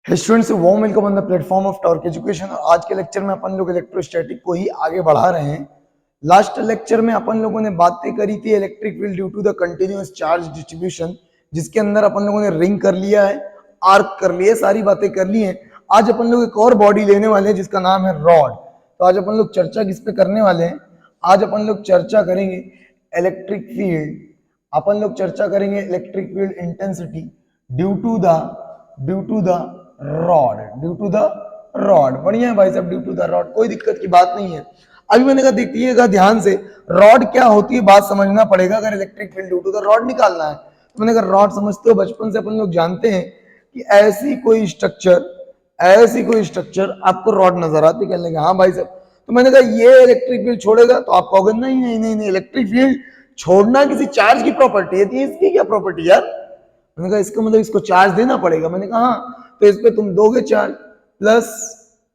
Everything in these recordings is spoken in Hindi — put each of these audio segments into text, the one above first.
Students warm welcome on the platform of torque education. आज के लेक्चर में अपन लोग इलेक्ट्रोस्टैटिक को ही आगे बढ़ा रहे हैं। लास्ट लेक्चर में अपन लोगों ने बातें करी थी electric field due to the continuous charge distribution, जिसके अंदर अपन लोगों ने रिंग कर लिया है, आर्क कर लिया, सारी बातें कर ली हैं। आज अपन लोग एक और बॉडी लेने वाले हैं जिसका नाम है रॉड। तो आज अपन लोग चर्चा किस पे करने वाले हैं? आज अपन लोग चर्चा करेंगे इलेक्ट्रिक फील्ड। अपन लोग चर्चा करेंगे electric field intensity due to the rod. बढ़िया है भाई साहब, ड्यू टू द रॉड, कोई दिक्कत की बात नहीं है। अभी मैंने कहा देखिएगा ध्यान से, रॉड क्या होती है बात समझना पड़ेगा अगर electric field due to the rod निकालना है। तो मैंने कहा रॉड समझते हो, बचपन से अपन लोग जानते हैं कि ऐसी कोई स्ट्रक्चर आपको रॉड नजर आती, कहने लगे हाँ भाई साहब। तो मैंने कहा ये इलेक्ट्रिक फील्ड छोड़ेगा, तो आप कहोगे नहीं नहीं नहीं नहीं, इलेक्ट्रिक फील्ड छोड़ना किसी चार्ज की प्रॉपर्टी है। तो इसकी क्या प्रॉपर्टी यार? मैंने कहा इसका मतलब इसको चार्ज देना पड़ेगा। मैंने कहा हाँ, तो इस पे तुम दोगे charge, plus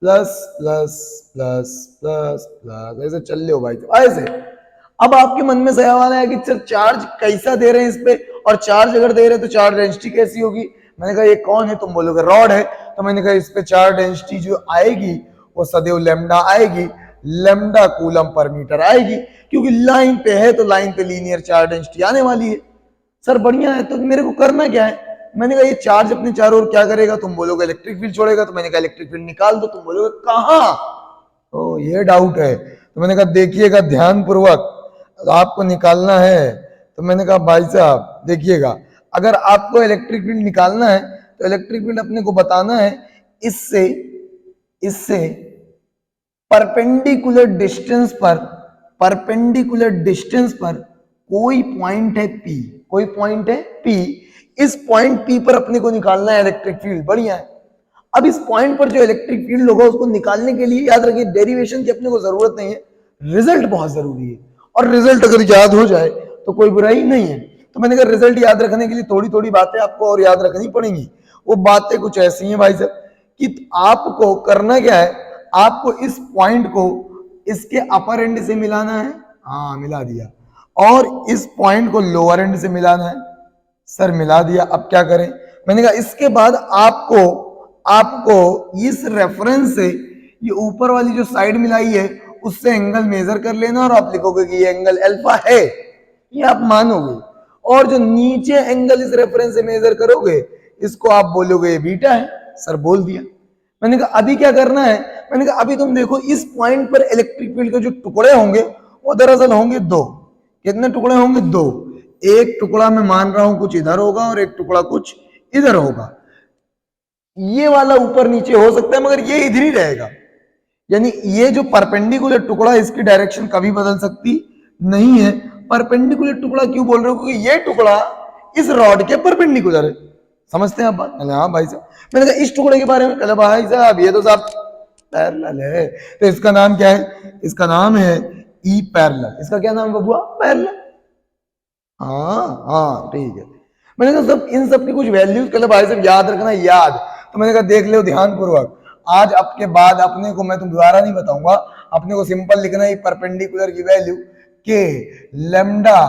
plus plus plus plus plus, ऐसे चल लो भाई ऐसे। अब आपके मन में सवाल है कि सर चार्ज कैसा दे रहे हैं इस पे, और चार्ज अगर दे रहे हैं तो चार्ज डेंसिटी कैसी होगी? मैंने कहा ये कौन है? तुम बोलोगे रॉड है। तो मैंने कहा इस पे चार्ज डेंसिटी जो आएगी वो सदैव लैम्डा आएगी, लैम्डा कूलम पर मीटर आएगी, क्योंकि लाइन पे है तो लाइन पे लीनियर चार्ज डेंसिटी आने वाली है। सर बढ़िया है, तो मेरे को करना क्या है? मैंने कहा ये चार्ज अपने चारों ओर क्या करेगा? तुम बोलोगे इलेक्ट्रिक फील्ड छोड़ेगा। तो मैंने कहा इलेक्ट्रिक फील्ड निकाल दो। तुम बोलोगे कहां? तो ये डाउट है। तो मैंने कहा देखिएगा ध्यान पूर्वक, आपको निकालना है। तो मैंने कहा भाई साहब देखिएगा, अगर आपको इलेक्ट्रिक फील्ड निकालना है तो इलेक्ट्रिक फील्ड अपने को बताना है इससे परपेंडिकुलर डिस्टेंस पर कोई पॉइंट है P। इस पॉइंट P पर अपने को निकालना है इलेक्ट्रिक फील्ड। बढ़िया है। अब इस पॉइंट पर जो इलेक्ट्रिक फील्ड होगा उसको निकालने के लिए याद रखिए डेरिवेशन की अपने को जरूरत नहीं है, रिजल्ट बहुत जरूरी है। और रिजल्ट अगर याद हो जाए तो कोई बुराई नहीं है। तो मैंने कहा रिजल्ट याद रखने के लिए थोड़ी थोड़ी बातें आपको और याद रखनी पड़ेंगी। वो बातें कुछ ऐसी हैं भाई साहब कि आपको करना क्या है, आपको इस पॉइंट को इसके अपर एंड से मिलाना है, हाँ मिला दिया, और इस पॉइंट को लोअर एंड से मिलाना है, सर मिला दिया। अब क्या करें? मैंने कहा इसके बाद आपको इस रेफरेंस से ये ऊपर वाली जो साइड मिलाई है उससे एंगल मेजर कर लेना, और आप लिखोगे कि ये एंगल अल्फा है, ये आप मानोगे। और जो नीचे एंगल इस रेफरेंस से मेजर करोगे इसको आप बोलोगे ये बीटा है। सर बोल दिया। मैंने कहा अभी क्या करना है? मैंने कहा अभी तुम देखो इस पॉइंट पर इलेक्ट्रिक फील्ड के जो टुकड़े होंगे वो दरअसल होंगे दो। कितने टुकड़े होंगे? दो। एक टुकड़ा मैं मान रहा हूं कुछ इधर होगा और एक टुकड़ा कुछ इधर होगा। ये वाला ऊपर नीचे हो सकता है मगर ये इधर ही रहेगा। यानी ये जो परपेंडिकुलर टुकड़ा इसकी डायरेक्शन कभी बदल सकती नहीं है। परपेंडिकुलर टुकड़ा क्यों बोल रहे हो? क्योंकि ये टुकड़ा इस रॉड के परपेंडिकुलर है। समझते हैं आप बात? हाँ भाई साहब। मैंने कहा इस टुकड़े के बारे में, भाई साहब ये तो साहब पैरेलल है। तो इसका नाम क्या है? इसका नाम है ई पैरेलल। इसका क्या नाम है बबुआ? पैरेलल। हाँ ठीक है। मैंने कहा सब इन सब की कुछ वैल्यूज भाई साहब याद रखना, याद। तो मैंने कहा देख लो ध्यान पूर्वक, आज आपके बाद अपने को मैं तुम दोबारा नहीं बताऊंगा, अपने को सिंपल लिखना है परपेंडिकुलर की वैल्यू के लैम्डा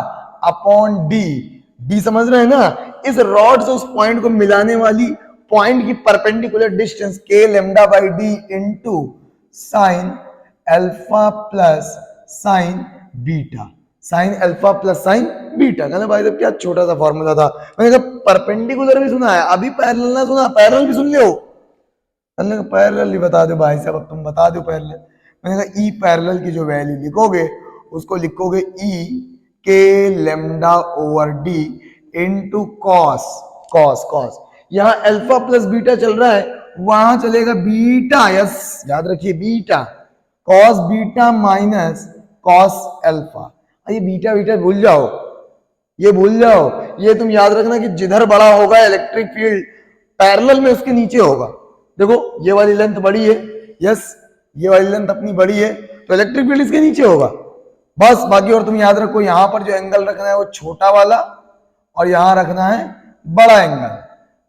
अपॉन डी समझ रहे हैं ना? इस रॉड से उस पॉइंट को मिलाने वाली पॉइंट की परपेंडिकुलर डिस्टेंस के lambda by D into sine alpha plus sine beta. Sign alpha plus sine beta. कहना भाई साहब क्या छोटा सा फॉर्मूला था। मैंने कहा परपेंडिकुलर भी सुना है, अभी पैरेलल ना सुना, पैरेलल भी सुन लो। पैरेलल ही बता दो भाई साहब, अब तुम बता दो पैरेलल। मैंने कहा ई पैरेलल की जो वैल्यू लिखोगे उसको लिखोगे ई के lambda over D into cos cos cos. यहाँ अल्फा प्लस बीटा चल रहा है, वहां चलेगा बीटा। यस याद रखिए beta, cos beta minus cos alpha. ये बीटा बीटा भूल जाओ, ये भूल जाओ। ये तुम याद रखना कि जिधर बड़ा होगा इलेक्ट्रिक फील्ड पैरेलल में उसके नीचे होगा। देखो ये वाली लेंथ बड़ी है, यस ये वाली लेंथ अपनी बड़ी है, तो इलेक्ट्रिक फील्ड इसके नीचे होगा बस। बाकी और तुम याद रखो यहाँ पर जो एंगल रखना है वो छोटा वाला, और यहाँ रखना है बड़ा एंगल,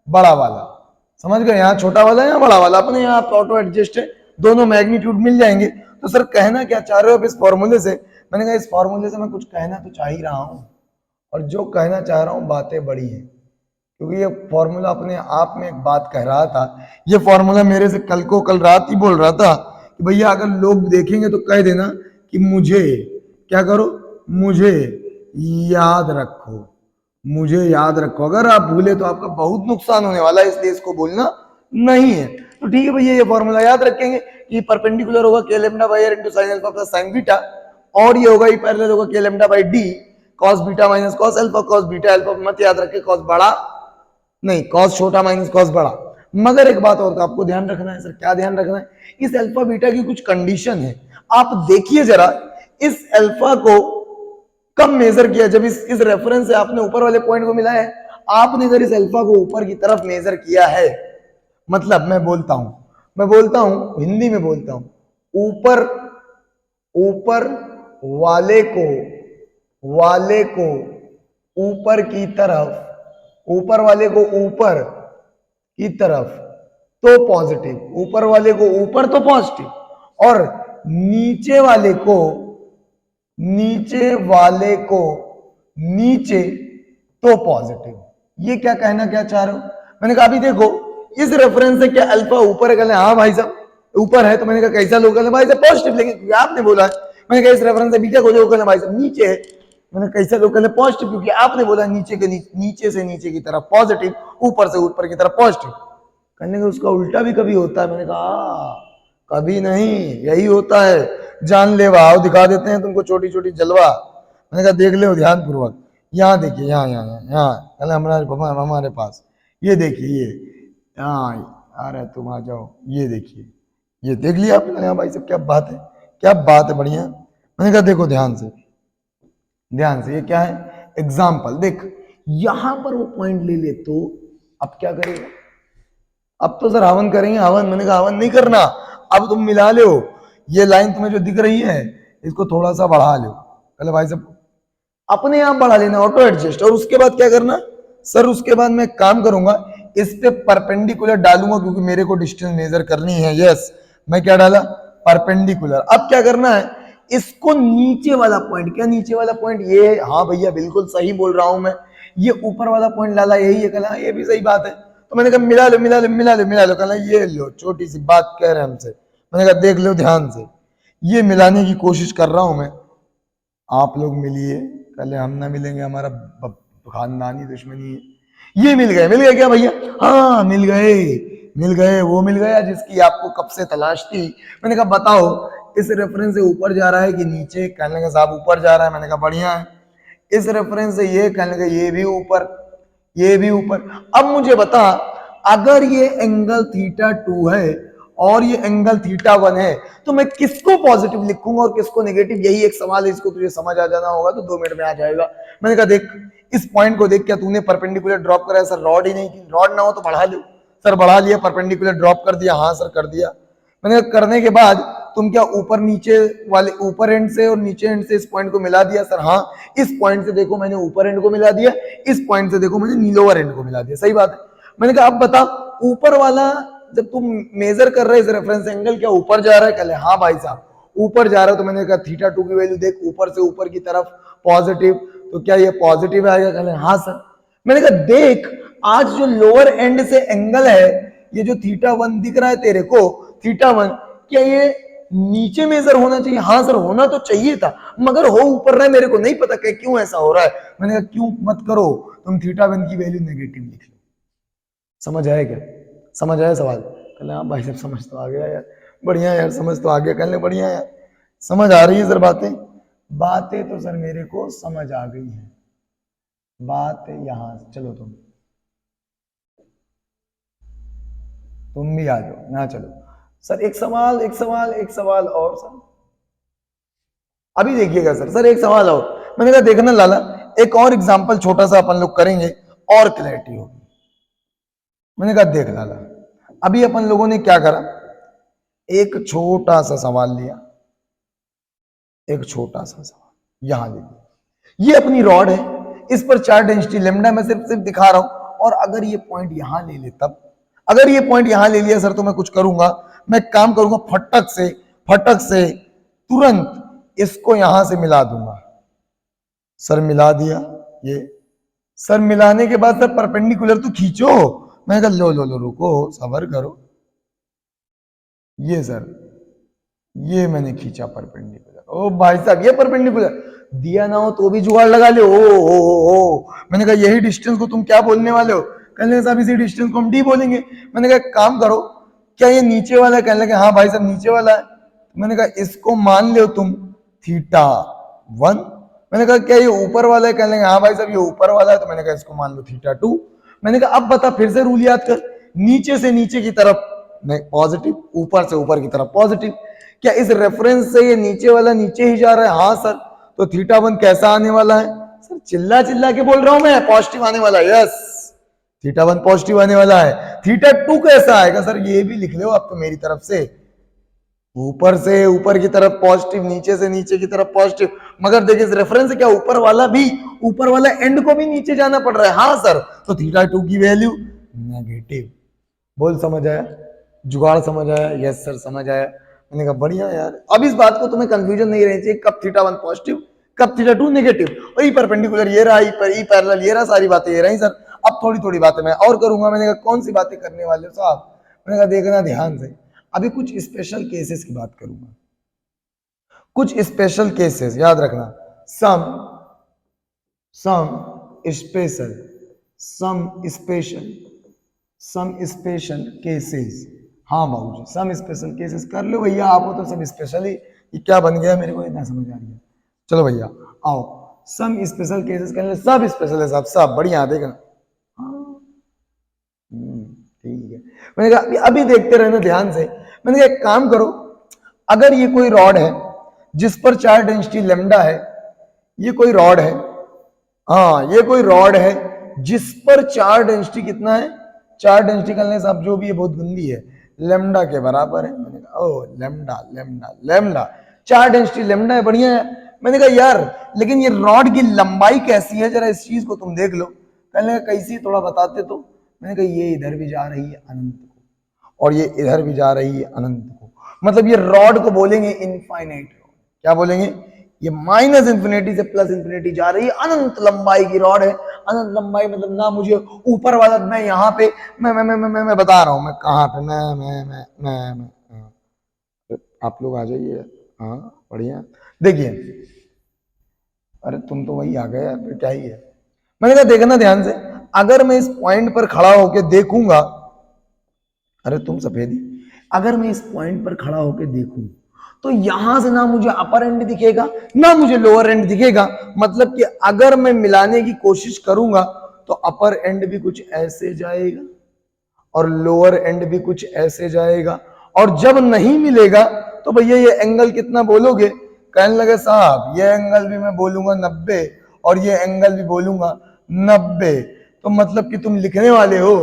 बड़ा वाला। समझ गए? यहाँ छोटा वाला है यहाँ बड़ा वाला, अपने यहाँ ऑटो एडजस्ट है, दोनों मैग्नीट्यूड मिल जाएंगे। तो सर कहना क्या चाह रहे हो आप इस फॉर्मूले से? मैंने कहा इस फॉर्मूले से मैं कुछ कहना तो चाह ही रहा हूं, और जो कहना चाह रहा हूं बातें बड़ी हैं। क्योंकि ये फॉर्मूला अपने आप में एक बात कह रहा था। ये फॉर्मूला मेरे से कल रात ही बोल रहा था कि भैया अगर लोग देखेंगे तो कह देना कि मुझे क्या करो, मुझे याद रखो, मुझे याद रखो। अगर आप भूले तो आपका बहुत नुकसान होने वाला है, इसलिए इसको बोलना नहीं है। तो ठीक है भैया, ये फॉर्मूला याद रखेंगे कि परपेंडिकुलर होगा के lambda by r into sine alpha plus sine beta, और ये होगा, ये पैरेलल होगा के lambda by d cos beta minus cos alpha, cos beta alpha मत याद रखे, कॉस बड़ा नहीं, कॉस छोटा माइनस कॉस बड़ा। मगर एक बात और तो आपको ध्यान रखना है। सर क्या ध्यान रखना है? इस अल्फा बीटा की कुछ कंडीशन है। आप देखिए जरा, इस अल्फा को कब मेजर किया? जब इस रेफरेंस से आपने ऊपर वाले पॉइंट को मिला है। आपने अगर इस अल्फा को ऊपर की तरफ मेजर किया है, मतलब मैं बोलता हूं हिंदी में बोलता हूं, ऊपर वाले को ऊपर की तरफ, ऊपर वाले को ऊपर की तरफ तो पॉजिटिव, ऊपर वाले को ऊपर तो पॉजिटिव, और नीचे वाले को नीचे तो पॉजिटिव। ये क्या कहना क्या चाह रहे हो? मैंने कहा अभी देखो, इस रेफरेंस से क्या अल्फा ऊपर है? कहले हाँ भाई साहब ऊपर है। तो मैंने कहा कैसा लोग? कहले भाई साहब पॉजिटिव लेंगे, क्योंकि आपने बोला है। मैंने कहा इस रेफरेंस से बीटा को जो, कहले भाई साहब नीचे है। मैंने कैसे लोग? कहले पॉजिटिव, क्योंकि आपने बोला नीचे से नीचे की तरफ पॉजिटिव, ऊपर से ऊपर की तरफ पॉजिटिव। कहने का उसका उल्टा भी कभी होता है। मैंने कहा कभी नहीं, यही होता है। जान लेवा, आओ दिखा देते हैं तुमको छोटी छोटी जलवा। मैंने कहा देख लो ध्यान पूर्वक, यहाँ देखिए, यहाँ हमारे पास, ये देखिए, ये यहाँ आ रहा है, तुम आ जाओ, ये देखिए, ये देख लिया आपने? हाँ भाई साहब क्या बात है, क्या बात है, बढ़िया। मैंने कहा देखो ध्यान से, ये क्या है? एग्जाम्पल देख, यहां पर वो पॉइंट ले ले तो अब क्या करेगा? अब तो सर हवन करेंगे, हवन। मैंने कहा हवन नहीं करना, अब तुम मिला लो। ये लाइन तुम्हें जो दिख रही है इसको थोड़ा सा बढ़ा लो। पहले भाई साहब अपने आप बढ़ा लेना, ऑटो एडजस्ट। और उसके बाद क्या करना? सर उसके बाद मैं काम करूंगा, इस पे परपेंडिकुलर डालूंगा, क्योंकि मेरे को डिस्टेंस मेजर करनी है। यस, मैं क्या डाला? परपेंडिकुलर। अब क्या करना है? इसको नीचे वाला पॉइंट, क्या नीचे वाला पॉइंट? ये, हाँ भैया बिल्कुल सही बोल रहा हूं मैं, ये ऊपर वाला पॉइंट डाला, यही है। कहला ये भी सही बात है। तो मैंने कहा मिला लो। कहला ये लो, छोटी सी बात कह रहे हैं हमसे। मैंने कहा देख लो ध्यान से, ये मिलाने की कोशिश कर रहा हूं मैं, आप लोग मिलिए। कहले हम ना मिलेंगे, हमारा खानदानी दुश्मनी है। ये मिल गए क्या भैया? हाँ मिल गए, वो मिल गया जिसकी आपको कब से तलाश थी। मैंने कहा बताओ इस रेफरेंस से ऊपर जा रहा है कि नीचे? कहने लगा साहब ऊपर जा रहा है। मैंने कहा बढ़िया है। इस रेफरेंस से ये, कहने लगा ये भी ऊपर, ये भी ऊपर। अब मुझे बता, अगर ये एंगल थीटा 2 है और ये एंगल थीटा 1 है, तो मैं किसको पॉजिटिव लिखूंगा और किसको नेगेटिव? यही एक सवाल है, इसको तुझे समझ आ जाना होगा तो 2 मिनट में आ जाएगा। मैंने कहा देख, इस पॉइंट को देख, क्या तूने परपेंडिकुलर ड्रॉप करा है? सर रॉड ही नहीं थी। रॉड ना हो तो बढ़ा लो। सर बढ़ा लिया, परपेंडिकुलर ड्रॉप कर दिया। हाँ सर कर दिया। मैंने कहा करने के बाद तुम क्या ऊपर नीचे वाले, ऊपर एंड से और नीचे एंड से इस पॉइंट को मिला दिया? सर हाँ, इस पॉइंट से देखो मैंने ऊपर एंड को मिला दिया, इस पॉइंट से देखो मैंने लोअर एंड को मिला दिया। सही बात है। मैंने कहा अब बता, ऊपर वाला जब तुम मेजर कर रहे इस रेफरेंस एंगल, क्या ऊपर जा रहा है? कहले हाँ भाई साहब ऊपर जा रहा है। तो मैंने कहा थीटा 2 की वैल्यू देख, ऊपर से ऊपर की तरफ पॉजिटिव, तो क्या ये पॉजिटिव आएगा? कहले हाँ सर। मैंने कहा देख, आज जो लोअर एंड से एंगल है, ये जो थीटा 1 दिख रहा है तेरे को, थीटा 1, क्या ये नीचे मेजर होना चाहिए? हाँ सर होना तो चाहिए था, मगर हो ऊपर रहा है, मेरे को नहीं पता कि क्यों ऐसा हो रहा है। मैंने कहा क्यों मत करो, तुम थीटा 1 की वैल्यू नेगेटिव लिख लो। समझ आया क्या? समझ आया सवाल? कहले हाँ भाई साहब समझ तो आ गया यार, बढ़िया यार, समझ तो आ गया। कहले बढ़िया यार, समझ आ रही है सर बातें? बातें तो सर मेरे को समझ आ गई है। बात यहां, चलो तुम भी आ जाओ ना। चलो सर एक सवाल और सर, अभी देखिएगा सर एक सवाल और। मैंने कहा देखना लाला, एक और एग्जांपल छोटा सा अपन लोग करेंगे और क्लैरिटी होगी। मैंने कहा देख लाला, अभी अपन लोगों ने क्या करा, एक छोटा सा सवाल लिया, एक छोटा सा सवाल। यहां देखिए, ये अपनी रॉड है, इस पर चार्ज डेंसिटी लैम्डा मैं सिर्फ दिखा रहा हूं। और अगर ये पॉइंट यहां ले ले, तब अगर ये पॉइंट यहां ले लिया सर, तो मैं कुछ करूंगा, मैं काम करूंगा, फटक से तुरंत इसको यहां से मिला दूंगा। सर मिला दिया, ये सर मिलाने के बाद सर परपेंडिकुलर तो खींचो। मैंने कहा लो लो लो रुको सबर करो, ये सर ये मैंने खींचा परपेंडिकुलर। ओ भाई साहब ये परपेंडिकुलर दिया ना हो तो भी जुगाड़ लगा ले। ओ मैंने कहा यही डिस्टेंस को तुम क्या बोलने वाले हो? कहने लगे साहब इसी डिस्टेंस को हम डी बोलेंगे। मैंने कहा एक काम करो, क्या ये नीचे वाला है? कहने लगे हाँ भाई साहब नीचे वाला है। मैंने कहा इसको मान लो तुम थीटा 1। मैंने कहा क्या ये ऊपर वाला है? कहने लगे हाँ भाई साहब ये ऊपर वाला है। तो मैंने कहा इसको मान लो थीटा 2। मैंने कहा अब बता फिर से रूल याद कर, नीचे से नीचे की तरफ पॉजिटिव, ऊपर से ऊपर की तरफ पॉजिटिव। क्या इस रेफरेंस से ये नीचे वाला नीचे ही जा रहा है? हाँ सर। तो थीटा 1 कैसा आने वाला है? सर चिल्ला चिल्ला के बोल रहा हूं मैं, पॉजिटिव आने वाला है। यस थीटा 1 पॉजिटिव आने वाला है। थीटा 2 कैसा आएगा? सर ये भी लिख लो आप तो मेरी तरफ से, ऊपर से ऊपर की तरफ पॉजिटिव, नीचे से नीचे की तरफ पॉजिटिव। मगर देखिए इस रेफरेंस से क्या ऊपर वाला एंड को भी नीचे जाना पड़ रहा है? हाँ सर। तो थीटा 2 की वैल्यू नेगेटिव। बोल समझ आया? जुगाड़ समझ आया? यस सर समझ आया। मैंने कहा बढ़िया यार, अब इस बात को तुम्हें कंफ्यूजन नहीं रहनी चाहिए कब थीटा 1 पॉजिटिव कब थीटा 2 नेगेटिव। और ई परपेंडिकुलर ये रहा, ई पैरेलल ये रहा, सारी बातें ये रही सर। अब थोड़ी थोड़ी बातें मैं और करूंगा। मैंने कहा कौन सी बातें करने वाले हो साहब? मैंने कहा देखना ध्यान से, अभी कुछ स्पेशल केसेस की बात करूंगा, कुछ स्पेशल केसेस याद रखना। Some special some special cases. हाँ बाबूजी सम स्पेशल केसेस कर लो भैया, आप हो तो सब स्पेशल ही, ये क्या बन गया मेरे को इतना समझ आ रही है। चलो भैया आओ, सम स्पेशल केसेस कर ले, सब स्पेशल है साहब, सब बढ़िया देखना। ठीक है। मैंने कहा अभी देखते रहना ध्यान से। मैंने कहा एक काम करो, अगर ये कोई रॉड है जिस पर चार्ज डेंसिटी लेमडा है, ये कोई रॉड है, हाँ ये कोई रॉड है जिस पर चार्ज डेंसिटी कितना है? चार्ज डेंसिटी करने साहब जो भी है बहुत गंदी है, लेमडा के बराबर है। मैंने कहा ओ lambda lambda lambda, charge density lambda है, बढ़िया है। मैंने कहा यार लेकिन ये रॉड की लंबाई कैसी है, जरा इस चीज को तुम देख लो। कहने लगा कैसी, थोड़ा बताते तो। मैंने कहा ये इधर भी जा रही है अनंत को और ये इधर भी जा रही है अनंत को, मतलब ये रॉड को बोलेंगे इनफाइनाइट रॉड। क्या बोलेंगे? ये माइनस इंफिनिटी से प्लस इंफिनिटी जा रही है, अनंत लंबाई की रॉड है। अनंत लंबाई मतलब ना मुझे ऊपर वाला, मैं यहाँ पे मैं बता रहा हूँ मैं कहाँ पे, मैं आप लोग आ जाइए। हाँ बढ़िया देखिए, अरे तुम तो वही आ गए यार, फिर क्या ही है। मैंने कहा देखना ध्यान से, अगर मैं इस पॉइंट पर खड़ा होकर देखूंगा, अरे तुम सफेदी, अगर मैं इस पॉइंट पर खड़ा होकर देखूं तो यहां से ना मुझे अपर एंड दिखेगा ना मुझे लोअर एंड दिखेगा। मतलब कि अगर मैं मिलाने की कोशिश करूंगा तो अपर एंड भी कुछ ऐसे जाएगा और लोअर एंड भी कुछ ऐसे जाएगा, और जब नहीं मिलेगा तो भैया ये एंगल कितना बोलोगे? कहने लगे साहब ये एंगल भी मैं बोलूंगा 90 और ये एंगल भी बोलूंगा 90। तो मतलब कि तुम लिखने वाले हो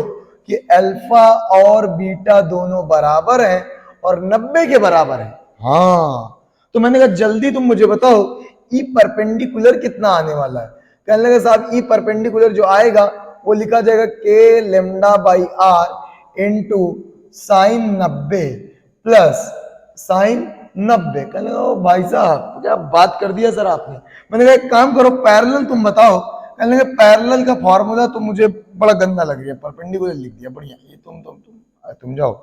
कि अल्फा और बीटा दोनों बराबर हैं और 90 के बराबर है। हाँ तो मैंने कहा जल्दी तुम मुझे बताओ ई परपेंडिकुलर कितना आने वाला है? कहने लगे साहब ई परपेंडिकुलर जो आएगा वो लिखा जाएगा के lambda by r into sine 90 plus sine 90। कहने लगा भाई साहब क्या बात कर दिया सर आपने। मैंने कहा एक काम करो पैरेलल तुम बताओ। कहने लगे पैरेलल का फॉर्मूला तो मुझे बड़ा गंदा लग गया, परपेंडिकुलर लिख दिया, बढ़िया ये तुम जाओ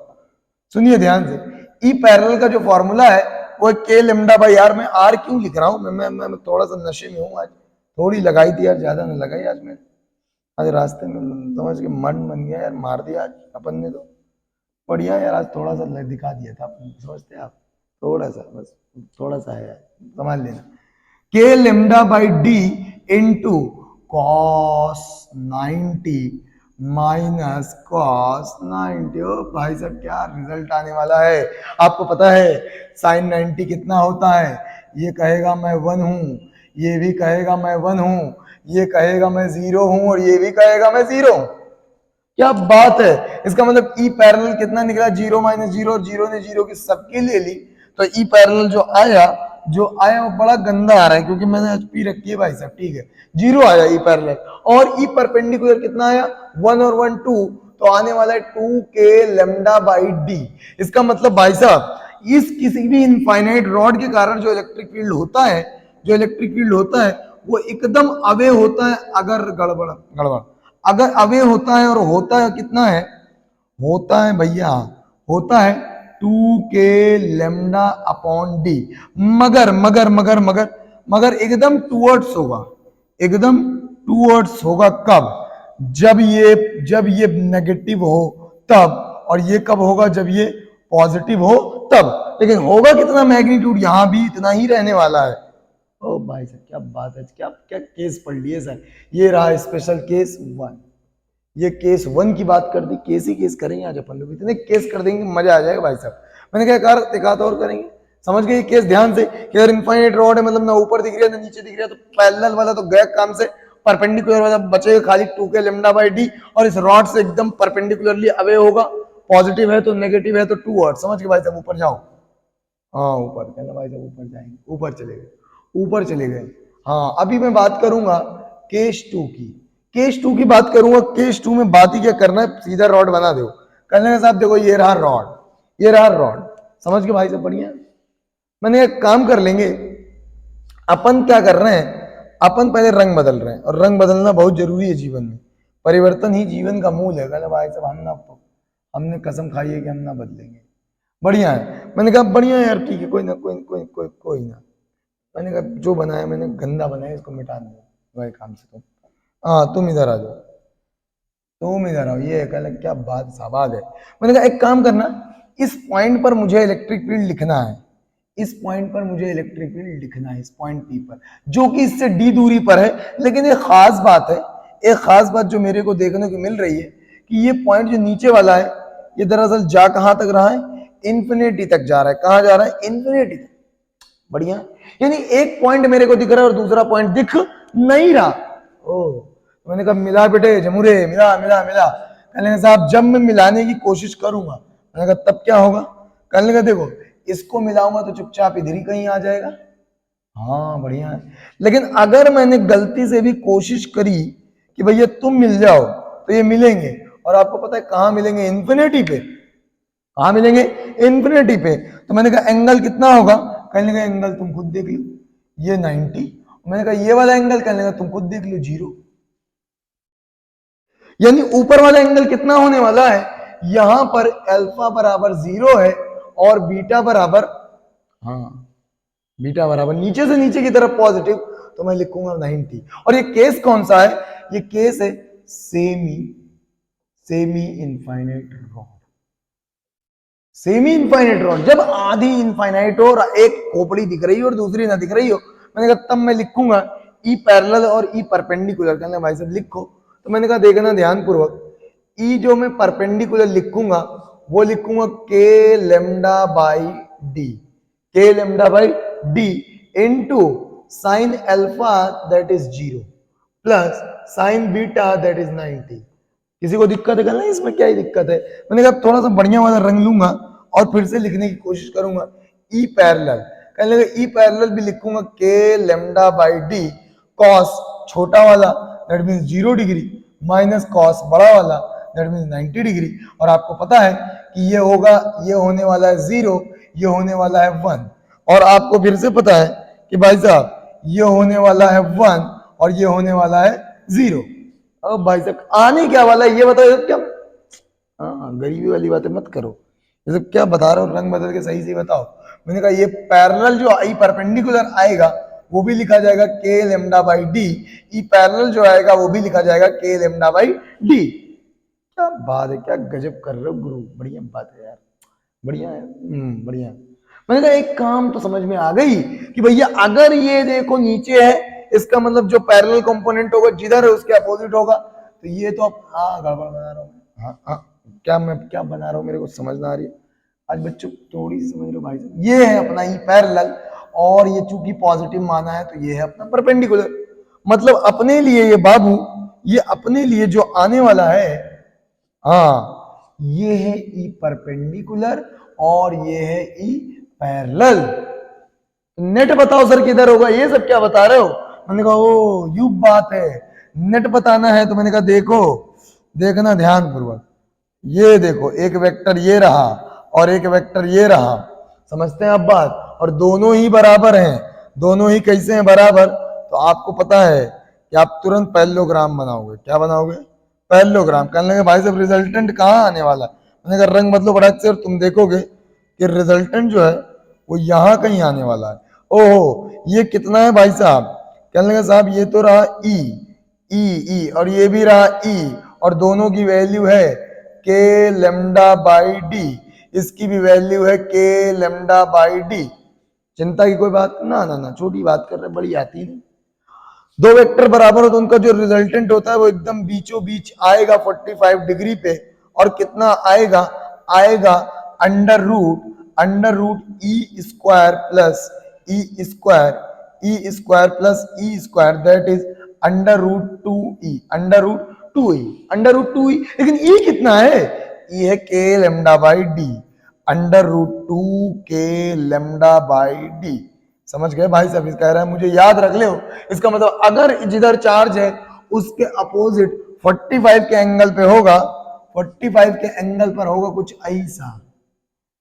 सुनिए ध्यान से। ई पैरेलल का जो फॉर्मूला है वो के लेमडा बाई आर। में आर क्यों लिख रहा हूं मैं थोड़ा सा नशे में हूं आज, थोड़ी लगाई थी यार, ज्यादा नहीं लगाई आज मैंने, आज रास्ते में समझ के मन बन गया यार, मार दिया आज अपन ने तो। बढ़िया यार आज थोड़ा सा दिखा दिया था, समझते आप, थोड़ा सा बस, थोड़ा सा है यार, समझ लेना। के lambda by D into cos 90 minus cos 90। ओ भाई साहब क्या रिजल्ट आने वाला है आपको पता है? साइन 90 कितना होता है? ये कहेगा मैं 1 हूं, ये भी कहेगा मैं 1 हूं, ये कहेगा मैं 0 हूं और ये भी कहेगा मैं 0 हूं। क्या बात है! इसका मतलब ई पैरेलल कितना निकला? 0 माइनस 0, और 0 ने 0 की सबकी ले ली, तो ई पैरेलल जो आया वो बड़ा गंदा आ रहा है क्योंकि मैंने आज पी रखी है भाई साहब, ठीक है। 0 आया ई पैरेलल, और ई परपेंडिकुलर कितना आया? 1 और 1 2, तो आने वाला है 2 के लेमडा बाई डी। इसका मतलब भाई साहब इस किसी भी इनफाइनाइट रॉड के कारण जो इलेक्ट्रिक फील्ड होता है वो एकदम अवे होता है, अगर गड़बड़ गड़बड़ अगर अवे होता है, और होता है कितना है, होता है भैया, होता है 2k लेमडा अपॉन डी, मगर मगर मगर मगर मगर एकदम टूवर्ड्स होगा, एकदम टूवर्ड्स होगा कब, जब ये नेगेटिव हो तब, और ये कब होगा, जब ये पॉजिटिव हो तब। लेकिन होगा कितना मैग्नीट्यूड, यहां भी इतना ही रहने वाला है। ओ भाई साहब क्या बात है, क्या क्या केस पढ़ लिए सर। ये रहा स्पेशल केस 1, ये केस 1 की बात कर दी, केस ही केस करेंगे आज अपन लोग, इतने केस कर देंगे मजा आ जाएगा भाई साहब। मैंने क्या कहा, दिखाता और करेंगे, समझ गए केस ध्यान से कि अगर इनफाइनाइट रॉड है, मतलब ना ऊपर दिख रहा है ना नीचे दिख रहा है, तो पैरेलल वाला तो गया काम से, परपेंडिकुलर वाला बचेगा खाली 2k लेमडा बाई डी, और इस रॉड से एकदम परपेंडिकुलरली अवे होगा, पॉजिटिव है तो नेगेटिव है तो 2 वर्ड, समझ के भाई साहब ऊपर जाओ। हाँ ऊपर, कहना भाई साहब ऊपर जाएंगे, ऊपर चले गए, ऊपर चले गए। हाँ अभी मैं बात करूंगा केस 2 की, केस 2 की बात करूंगा। केस 2 में बात ही क्या करना है, सीधा रॉड बना दो। करने के साथ देखो ये रहा रॉड, ये रहा रॉड, समझ के भाई साहब बढ़िया। मैंने एक काम कर लेंगे, अपन क्या कर रहे हैं, अपन पहले रंग बदल रहे हैं, और रंग बदलना बहुत जरूरी है जीवन में, परिवर्तन ही जीवन का मूल है। कहना भाई साहब हमने कसम खाई है कि हम ना बदलेंगे। बढ़िया है, मैंने कहा बढ़िया है यार, ठीक है, कोई ना कोई ना। मैंने कहा जो बनाया मैंने गंदा बनाया, इसको मिटा दो वही काम से। तुम हाँ तुम इधर आ जाओ, तुम इधर आओ, ये कह क्या बात साबाद है। मैंने कहा एक काम करना, इस पॉइंट पर मुझे इलेक्ट्रिक फील्ड लिखना है, इस पॉइंट पर मुझे इलेक्ट्रिक फील्ड लिखना है, इस पॉइंट पी पर, जो कि इससे डी दूरी पर है। लेकिन एक खास बात है, एक खास बात जो मेरे को देखने को मिल रही है, कि ये पॉइंट जो नीचे वाला है, ये दरअसल जा कहां तक रहा है, इन्फिनिटी तक जा रहा है। कहां जा रहा है, इन्फिनिटी तक। बढ़िया, यानी एक पॉइंट मेरे को दिख रहा है और दूसरा पॉइंट दिख नहीं रहा। ओ मैंने कहा मिला बेटे जमूरे, मिला मिला मिला। कहने साहब जब मैं मिलाने की कोशिश करूंगा, मैंने कहा तब क्या होगा। कहने का देखो इसको मिलाऊंगा तो चुपचाप इधर ही कहीं आ जाएगा। हाँ बढ़िया है, लेकिन अगर मैंने गलती से भी कोशिश करी कि भैया तुम मिल जाओ, तो ये मिलेंगे, और आपको पता है कहां मिलेंगे, इन्फिनिटी पे। कहां मिलेंगे, इन्फिनिटी पे। तो मैंने कहा एंगल कितना होगा, कहने का एंगल तुम खुद देख लो, ये 90। मैंने कहा ये वाला एंगल, कहने का तुम खुद देख लो 0। यानी ऊपर वाला एंगल कितना होने वाला है, यहां पर अल्फा बराबर 0 है, और बीटा बराबर, हाँ बीटा बराबर नीचे से नीचे की तरफ पॉजिटिव, तो मैं लिखूंगा 90। और ये केस कौन सा है, ये केस है semi infinite rod. Semi infinite rod, जब आधी इनफाइनाइट हो और एक खोपड़ी दिख रही हो और दूसरी ना दिख रही हो, मैंने कहा तब मैं लिखूंगा ई पैरेलल और ई परपेंडिकुलर। कहना भाई साहब लिखो, तो मैंने कहा देखना ध्यानपूर्वक, ई जो मैं परपेंडिकुलर लिखूंगा वो लिखूंगा के लेमडा बाई डी, के lambda by D into sine alpha that is 0 plus sine beta that is 90। किसी को दिक्कत है, कहना इसमें क्या ही दिक्कत है। मैंने कहा थोड़ा सा बढ़िया वाला रंग लूंगा और फिर से लिखने की कोशिश करूंगा, ई पैरेलल। कहने लगा ई पैरेलल भी लिखूंगा के लेमडा बाई डी कॉस छोटा वाला that means 0 degree minus cos बड़ा वाला दैट मींस 90 डिग्री। और आपको पता है कि ये होगा, ये होने वाला है 0, ये होने वाला है 1, और आपको फिर से पता है कि भाई साहब ये होने वाला है 1 और ये होने वाला है 0। अब भाई साहब आने क्या वाला है ये बताओ क्या, हाँ गरीबी वाली बातें मत करो, ये सब क्या बता रहा हूँ, रंग बदल के सही से बताओ। मैंने कहा ये पैरेलल जो आई परपेंडिकुलर आएगा वो भी लिखा जाएगा के lambda by D, E parallel जो आएगा वो भी लिखा जाएगा के लेमडा बाई डी। क्या बात है, क्या गजब कर रहे हो गुरु, बढ़िया बात है यार, बढ़िया है, बढ़िया। मैंने कहा एक काम तो समझ में आ गई कि भैया अगर ये देखो नीचे है, इसका मतलब जो पैरेलल कंपोनेंट होगा जिधर है उसके अपोजिट होगा। तो ये तो अब हाँ गड़बड़ बना रहा हूँ, हाँ क्या मैं क्या बना रहा हूँ मेरे को समझ ना आ रही है आज बच्चों, थोड़ी सी समझ लो भाई। ये है अपना ही पैरेलल, और ये चूंकि पॉजिटिव माना है तो ये है अपना परपेंडिकुलर। मतलब अपने लिए ये बाबू, ये अपने लिए जो आने वाला है, हाँ ये है ई परपेंडिकुलर और ये है ई पैरेलल। नेट बताओ सर किधर होगा, ये सब क्या बता रहे हो। मैंने कहा ओ यू बात है, नेट बताना है। तो मैंने कहा देखो देखना ध्यान पूर्वक, ये देखो एक वेक्टर ये रहा और एक वेक्टर ये रहा, समझते हैं आप बात, और दोनों ही बराबर हैं, दोनों ही कैसे हैं बराबर। तो तो आपको पता है कि आप तुरंत पैरेललोग्राम बनाओगे। क्या बनाओगे? पैरेललोग्राम। कहने लगे भाई साहब रिजल्टेंट कहाँ आने वाला है? मैंने कहा रंग बदलो फटाक से और तुम देखोगे कि रिजल्टेंट जो है वो यहाँ कहीं आने वाला है। ओहो, ये कितना है भाई साहब? कहने लगे साहब ये तो रहा ई ई और ये भी रहा ई, और दोनों की वैल्यू है के लेमडा बाई डी, इसकी भी वैल्यू है के लेमडा बाई डी। चिंता की कोई बात ना ना ना, छोटी बात कर रहे, बड़ी आती है। दो वेक्टर बराबर हो तो उनका जो रिजल्टेंट होता है वो एकदम बीचों बीच आएगा 45 डिग्री पे, और कितना आएगा? आएगा under root E square plus E square plus E square, that is under root two E. लेकिन ई कितना है? ई है के lambda by D, under root 2 के लेमडा बाई डी। समझ गए भाई साहब? कह रहा है मुझे याद रख ले, इसका मतलब अगर जिधर चार्ज है उसके अपोजिट 45 के एंगल पे होगा, 45 के एंगल पर होगा कुछ ऐसा।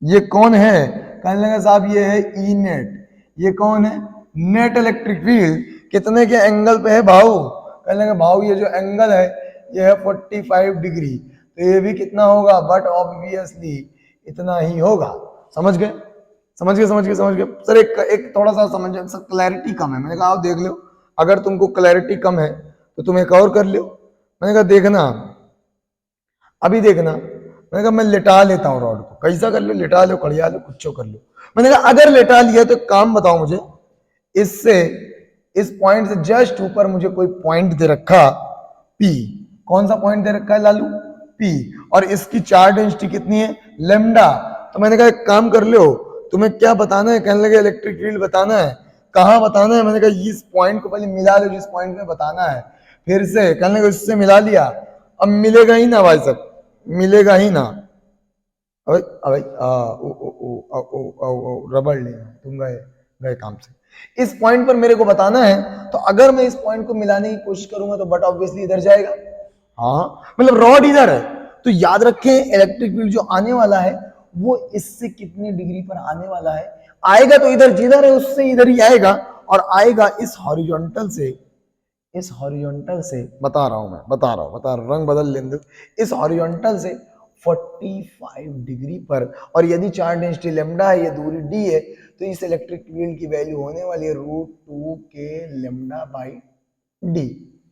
ये कौन है? कहने लगा साहब ये है ई नेट। ये कौन है? Net electric field. कितने के एंगल पे है भाऊ? कहने लगा भाऊ ये जो एंगल है ये है 45 डिग्री, तो ये भी कितना होगा? बट ऑब्वियसली इतना ही होगा। समझ गए? सर एक थोड़ा सा समझ क्लैरिटी कम है। मैंने कहा आप देख लो, अगर तुमको क्लैरिटी कम है तो तुम एक और कर लो। मैंने कहा देखना, अभी देखना। मैंने कहा मैं लिटा लेता हूँ रॉड को, कैसा कर लो? लिटा लो, खड़िया लो, कुछ कर लो। मैंने कहा अगर लिटा लिया तो काम बताओ मुझे, इससे इस पॉइंट से जस्ट ऊपर मुझे कोई पॉइंट दे रखा P। कौन सा पॉइंट दे रखा है लालू? P। और इसकी चार्ज डेंसिटी कितनी है? लेमडा। तो मैंने कहा एक काम कर लो, तुम्हें क्या बताना है? कहने लगे इलेक्ट्रिक फील्ड बताना है। कहाँ बताना है? मैंने कहा इस पॉइंट को पहले मिला लो जिस पॉइंट में बताना है। फिर से कहने लगे इससे मिला लिया, अब मिलेगा ही ना भाई साहब, मिलेगा ही ना। अबे अबे रबड़ ले तुम गए काम से। इस पॉइंट पर मेरे को बताना है, तो अगर मैं इस पॉइंट को मिलाने की कोशिश करूंगा तो बट ऑब्वियसली इधर जाएगा। हाँ मतलब रॉड इधर है, तो याद रखें इलेक्ट्रिक फील्ड जो आने वाला है वो इससे कितनी डिग्री पर आने वाला है? आएगा तो इधर जिधर है उससे इधर ही आएगा, और आएगा इस हॉरिजॉन्टल से बता रहा हूं, रंग बदल लेने दो, इस हॉरिजॉन्टल से 45 डिग्री पर। और यदि चार्ज डेंसिटी लेमडा है, ये दूरी डी है, तो इस इलेक्ट्रिक फील्ड की वैल्यू होने वाली है √2 के लेमडा बाई डी।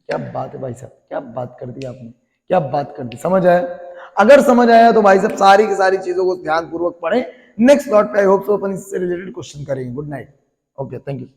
क्या बात है भाई साहब, क्या बात कर दी आपने, क्या बात कर दी। समझ आया? अगर समझ आया तो भाई साहब सारी की सारी चीजों को ध्यान पूर्वक पढ़ें। नेक्स्ट लॉट पे आई होप सो अपन इससे रिलेटेड क्वेश्चन करेंगे। Good night, okay, thank you.